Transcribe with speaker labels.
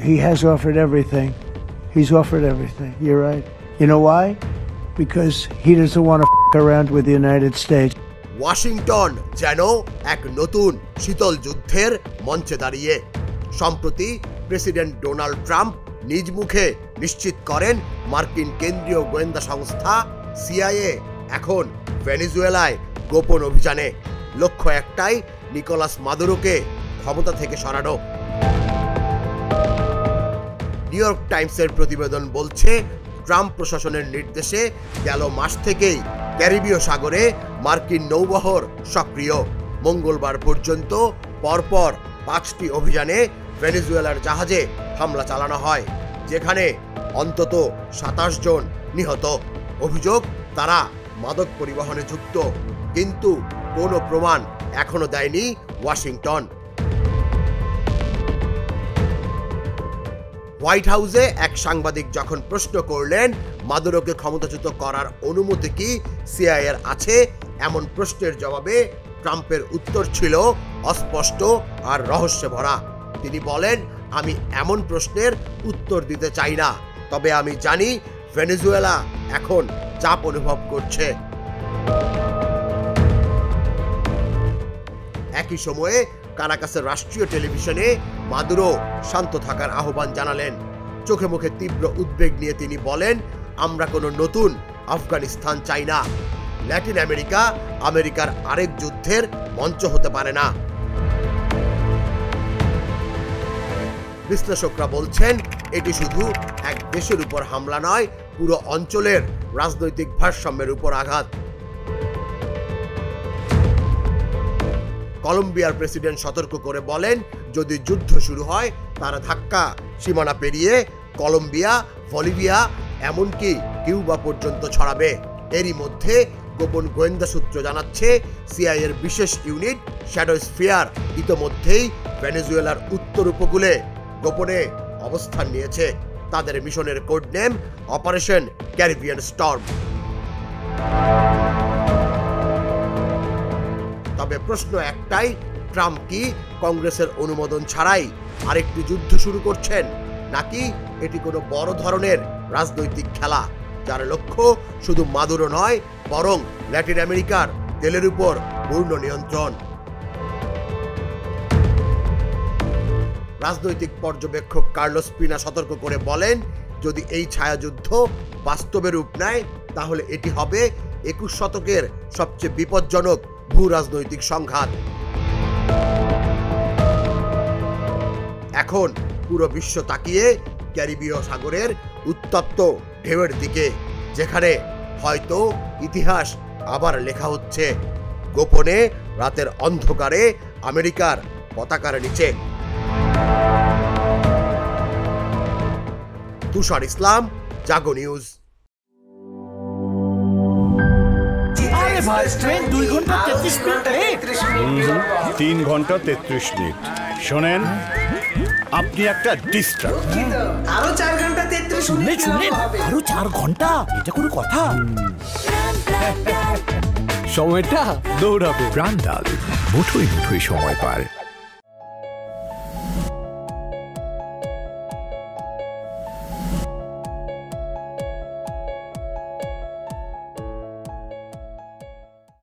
Speaker 1: he has offered everything. He's offered everything. You're right. You know why? Because he doesn't want to around with the United States.
Speaker 2: Washington যেন এক নতুন শীতল যুদ্ধের মঞ্চে দাঁড়িয়ে। সম্প্রতি প্রেসিডেন্ট ডোনাল্ড ট্রাম্প নিজ মুখে নিশ্চিত করেন মার্কিন কেন্দ্রীয় গোয়েন্দা সংস্থা সিআইএ এখন ভেনেজুয়েলায় গোপন অভিযানে। লক্ষ্য একটাই, নিকোলাস মাদুরোকে ক্ষমতা থেকে সরানো। নিউ ইয়র্ক টাইমসের প্রতিবেদন বলছে, ট্রাম্প প্রশাসনের নির্দেশে গেল মাস থেকেই ক্যারিবীয় সাগরে মার্কিন নৌবহর সক্রিয়। মঙ্গলবার পর্যন্ত পরপর 5টি অভিযানে ভেনেজুয়েলার জাহাজে হামলা চালানো হয়, যেখানে অন্তত 27 জন নিহত। অভিযোগ, তারা মাদক পরিবহনে যুক্ত, কিন্তু কোনো প্রমাণ এখনো দেয়নি ওয়াশিংটন। হোয়াইট হাউসে এক সাংবাদিক যখন প্রশ্ন করলেন মাদুরোকে ক্ষমতাচ্যুত করার অনুমতি কি সিআইএর আছে, এমন প্রশ্নের জবাবে ট্রাম্পের উত্তর ছিল অস্পষ্ট আর রহস্যে ভরা। তিনি বলেন, আমি এমন প্রশ্নের উত্তর দিতে চাই না, তবে আমি জানি ভেনেজুয়েলা এখন চাপ অনুভব করছে। একই সময়ে কারাকাসের রাষ্ট্রীয় টেলিভিশনে মাদুরো শান্ত থাকার আহ্বান জানালেন। চোখে মুখে তীব্র উদ্বেগ নিয়ে তিনি বলেন, আমরা কোনো নতুন আফগানিস্তান চাই না। ল্যাটিন আমেরিকা আমেরিকার আরেক যুদ্ধের মঞ্চ হতে পারে না। বিশ্লেষকরা বলছেন, এটি শুধু এক দেশের উপর হামলা নয়, পুরো অঞ্চলের রাজনৈতিক ভারসাম্যের উপর আঘাত। কলম্বিয়ার প্রেসিডেন্ট সতর্ক করে বলেন, যদি যুদ্ধ শুরু হয় তারা ধাক্কা সীমানা পেরিয়ে কলম্বিয়া, বলিভিয়া, এমনকি কিউবা পর্যন্ত ছড়াবে। এরই মধ্যে গোপন গোয়েন্দা সূত্র জানাচ্ছে, সিআইএর বিশেষ ইউনিট শ্যাডো স্ফিয়ার ইতোমধ্যেই ভেনেজুয়েলার উত্তর উপকূলে গোপনে অবস্থান নিয়েছে। তাদের মিশনের code name operation Caribbean storm. তবে প্রশ্ন একটাই, ট্রাম্প কি কংগ্রেসের অনুমোদন ছাড়াই আরেকটি যুদ্ধ শুরু করছেন, নাকি এটি কোনো বড় ধরনের রাজনৈতিক খেলা, যার লক্ষ্য শুধু মাদুরো নয়, বরং ল্যাটিন আমেরিকার তেলের উপর পূর্ণ নিয়ন্ত্রণ? রাজনৈতিক পর্যবেক্ষক কার্লোস পিনা সতর্ক করে বলেন, যদি এই ছায়াযুদ্ধ বাস্তবে রূপ নেয়, তাহলে এটি হবে 21 শতকের সবচেয়ে বিপজ্জনক ভূ রাজনৈতিক সংঘাত। এখন পুরো বিশ্ব তাকিয়ে ক্যারিবীয় সাগরের উত্তপ্ত ঢেউয়ের দিকে, যেখানে হয়তো ইতিহাস আবার লেখা হচ্ছে গোপনে রাতের অন্ধকারে আমেরিকার পতাকার নিচে। তুষার ইসলাম, জাগো নিউজ।
Speaker 3: ট্রেন 2 ঘন্টা 33 মিনিট লেট।
Speaker 4: 3 ঘন্টা 33 মিনিট। শোনেন, আপনি একটা ডিস্টার্ব।
Speaker 3: আরো 4 ঘন্টা 33 মিনিট হবে। আরো 4 ঘন্টা, এটা কোনো কথা?
Speaker 5: সময়টা দৌড়াবে। প্রাণ ডাল, মুঠোই মুঠোই সময় পার।